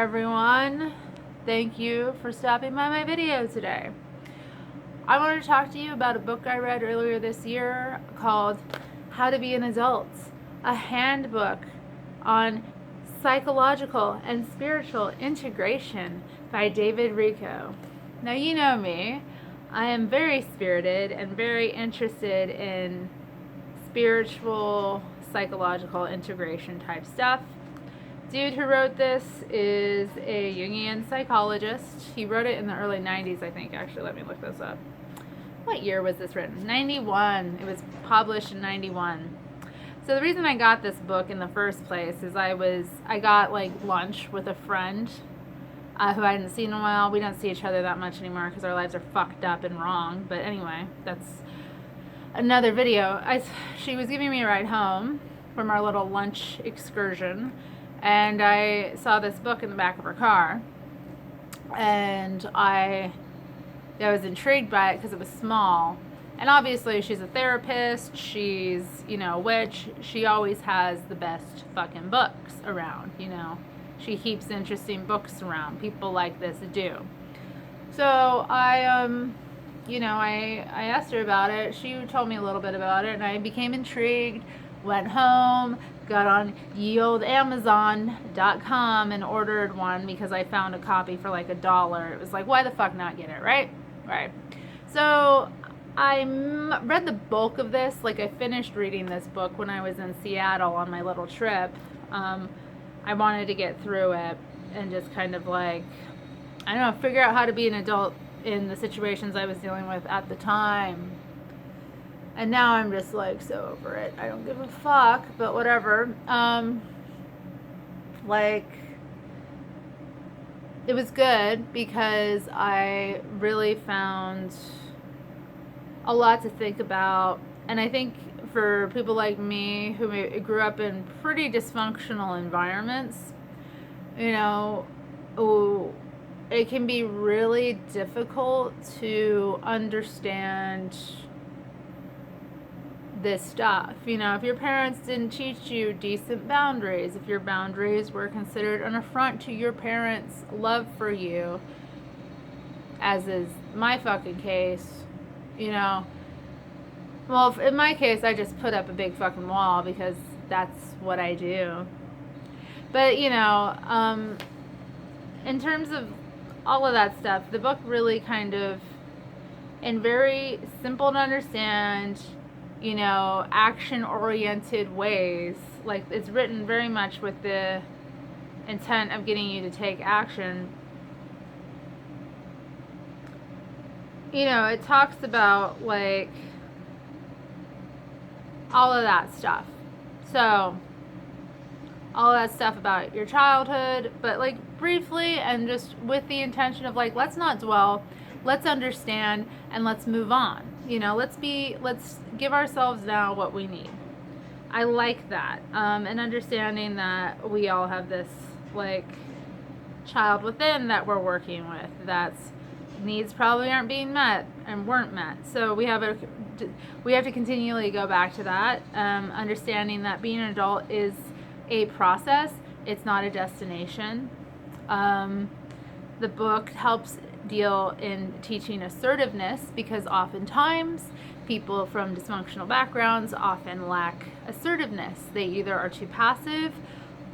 everyone. Thank you for stopping by my video today. I wanted to talk to you about a book I read earlier this year called How to Be an Adult, a handbook on psychological and spiritual integration by David Richo. Now, you know me. I am very spirited and very interested in spiritual, psychological integration type stuff. Dude who wrote this is a Jungian psychologist. He wrote it in the early 90s, I think. Actually, let me look this up. What year was this written? 91. It was published in 91. So the reason I got this book in the first place is I got like lunch with a friend who I hadn't seen in a while. We don't see each other that much anymore because our lives are fucked up and wrong. But anyway, that's another video. She was giving me a ride home from our little lunch excursion, and I saw this book in the back of her car, and I was intrigued by it because it was small. And obviously she's a therapist, she's, a witch, she always has the best fucking books around, She keeps interesting books around. People like this do. So I asked her about it. She told me a little bit about it, and I became intrigued, went home, got on ye old Amazon.com and ordered one because I found a copy for like $1. It was like, why the fuck not get it, right? Right. So I read the bulk of this. Like, I finished reading this book when I was in Seattle on my little trip. I wanted to get through it and just kind of like, I don't know, figure out how to be an adult in the situations I was dealing with at the time. And now I'm just like so over it. I don't give a fuck, but whatever. It was good because I really found a lot to think about. And I think for people like me who grew up in pretty dysfunctional environments, it can be really difficult to understand this stuff. If your parents didn't teach you decent boundaries, if your boundaries were considered an affront to your parents' love for you, as is my fucking case, well, in my case, I just put up a big fucking wall because that's what I do. But, in terms of all of that stuff, the book really kind of, in very simple to understand, action-oriented ways, like it's written very much with the intent of getting you to take action. It talks about like all of that stuff. So all that stuff about your childhood, but like briefly and just with the intention of like, let's not dwell, let's understand, and let's move on. Let's give ourselves now what we need. I like that. And understanding that we all have this like child within that we're working with, that's needs probably aren't being met and weren't met. So we have to continually go back to that, understanding that being an adult is a process. It's not a destination. The book helps deal in teaching assertiveness because oftentimes people from dysfunctional backgrounds often lack assertiveness. They either are too passive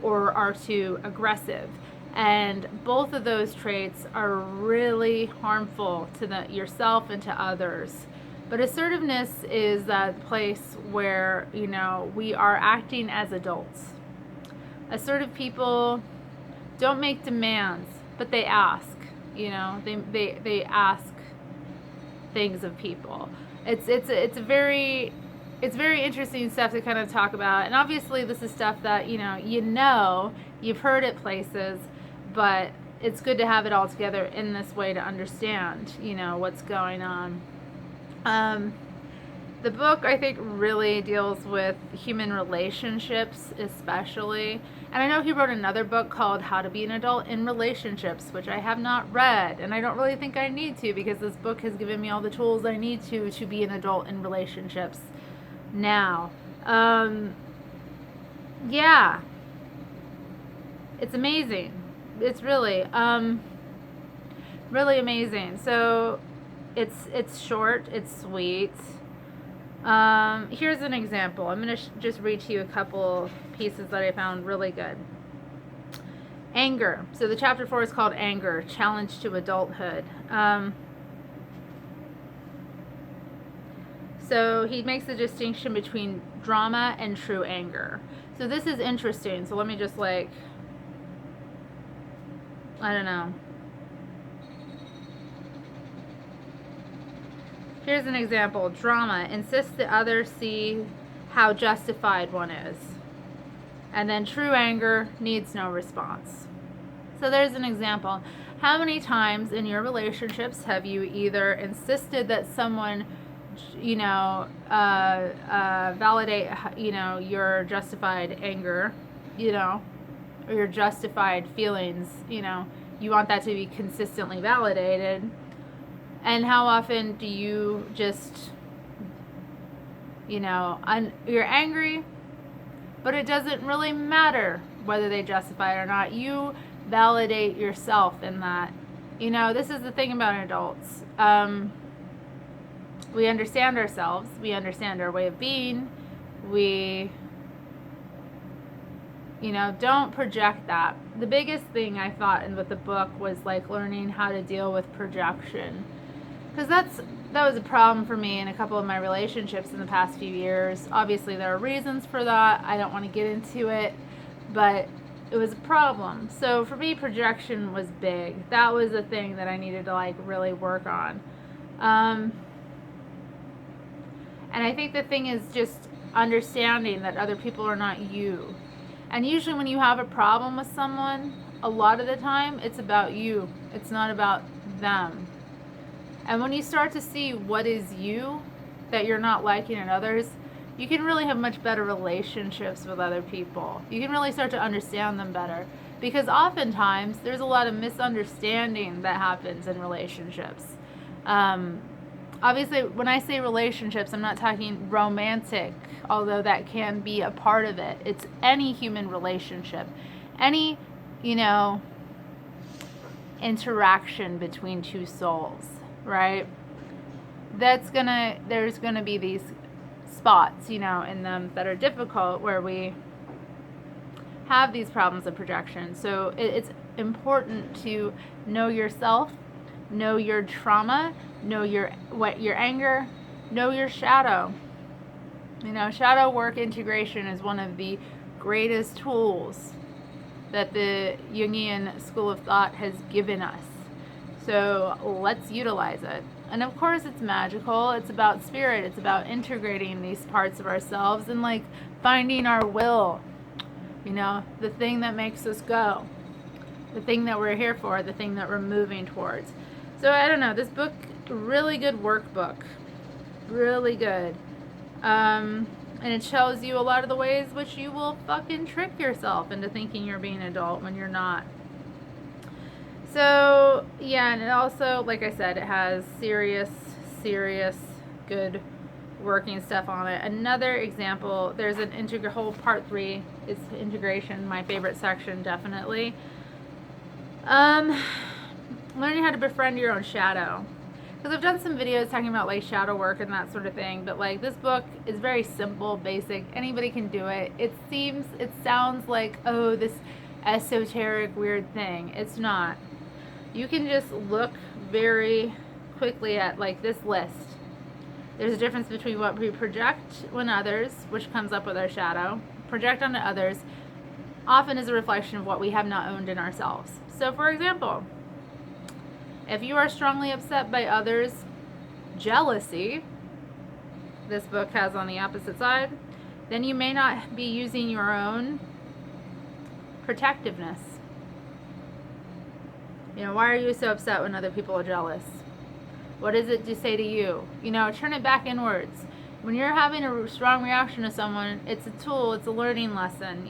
or are too aggressive. And both of those traits are really harmful to yourself and to others. But assertiveness is that place where, we are acting as adults. Assertive people don't make demands, but they ask. They ask things of people. It's very interesting stuff to kind of talk about. And obviously this is stuff that, you've heard it places, but it's good to have it all together in this way to understand, what's going on. The book, I think, really deals with human relationships, especially. And I know he wrote another book called How to Be an Adult in Relationships, which I have not read. And I don't really think I need to, because this book has given me all the tools I need to be an adult in relationships now. Yeah. It's amazing. It's really really amazing. So it's short, it's sweet. Here's an example. I'm going to just read to you a couple pieces that I found really good. Anger. So the chapter 4 is called Anger, Challenge to Adulthood. So he makes the distinction between drama and true anger. So this is interesting. So let me just I don't know. Here's an example. Drama. Insists that others see how justified one is. And then true anger needs no response. So there's an example. How many times in your relationships have you either insisted that someone, validate, your justified anger, or your justified feelings, you want that to be consistently validated. And how often do you just, you're angry, but it doesn't really matter whether they justify it or not. You validate yourself in that. This is the thing about adults. We understand ourselves. We understand our way of being. We, don't project that. The biggest thing I thought with the book was learning how to deal with projection. Because that was a problem for me in a couple of my relationships in the past few years. Obviously, there are reasons for that. I don't want to get into it, but it was a problem. So for me, projection was big. That was a thing that I needed to really work on. And I think the thing is just understanding that other people are not you. And usually when you have a problem with someone, a lot of the time it's about you. It's not about them. And when you start to see what is you that you're not liking in others, you can really have much better relationships with other people. You can really start to understand them better. Because oftentimes there's a lot of misunderstanding that happens in relationships. Obviously, when I say relationships, I'm not talking romantic, although that can be a part of it. It's any human relationship. Any, interaction between two souls. Right? There's gonna be these spots, in them that are difficult where we have these problems of projection. So it's important to know yourself, know your trauma, know your anger, know your shadow. Shadow work integration is one of the greatest tools that the Jungian school of thought has given us. So let's utilize it. And of course it's magical. It's about spirit. It's about integrating these parts of ourselves and finding our will. The thing that makes us go. The thing that we're here for. The thing that we're moving towards. So I don't know. This book, really good workbook. Really good. And it shows you a lot of the ways which you will fucking trick yourself into thinking you're being an adult when you're not. So, yeah, and it also, like I said, it has serious, good working stuff on it. Another example, there's an whole part 3, it's integration, my favorite section, definitely. Learning how to befriend your own shadow. Because I've done some videos talking about shadow work and that sort of thing, but this book is very simple, basic, anybody can do it. It sounds like, oh, this esoteric, weird thing. It's not. You can just look very quickly at this list. There's a difference between what we project on others, which comes up with our shadow. Project onto others often is a reflection of what we have not owned in ourselves. So for example, if you are strongly upset by others' jealousy, this book has on the opposite side, then you may not be using your own protectiveness. Why are you so upset when other people are jealous? What does it say to you? Turn it back inwards. When you're having a strong reaction to someone, it's a tool, it's a learning lesson,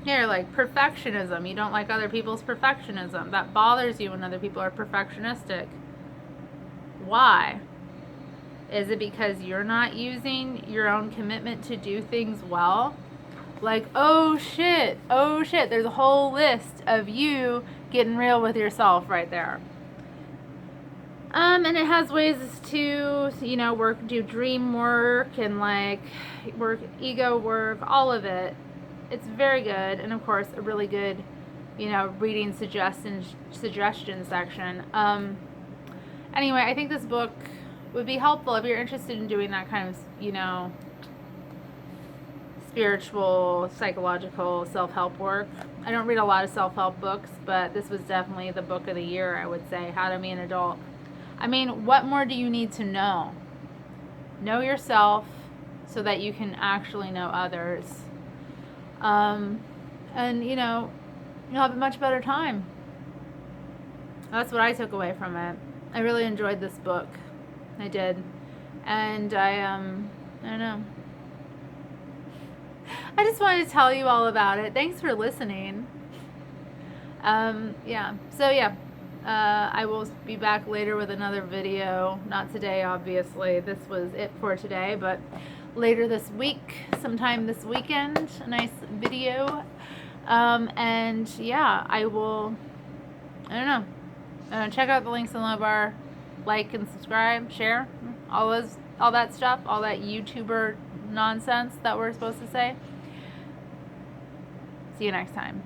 Here, perfectionism. You don't like other people's perfectionism. That bothers you when other people are perfectionistic. Why? Is it because you're not using your own commitment to do things well? Like, oh shit, there's a whole list of you getting real with yourself right there. And it has ways to, you know, do dream work and like work, ego work, all of it. It's very good, and of course a really good, you know, reading suggestion section. Anyway, I think this book would be helpful if you're interested in doing that kind of, you know, spiritual, psychological, self-help work. I don't read a lot of self-help books, but this was definitely the book of the year, I would say. How to Be an Adult. I mean, what more do you need to know? Know yourself so that you can actually know others. And, you know, you'll have a much better time. That's what I took away from it. I really enjoyed this book. I did. And I don't know. I just wanted to tell you all about it. Thanks for listening. Yeah. So, yeah. I will be back later with another video. Not today, obviously. This was it for today, but later this week, sometime this weekend, a nice video. And yeah, I don't know. Check out the links in the bar. Like and subscribe, share, all that stuff, all that YouTuber nonsense that we're supposed to say. See you next time.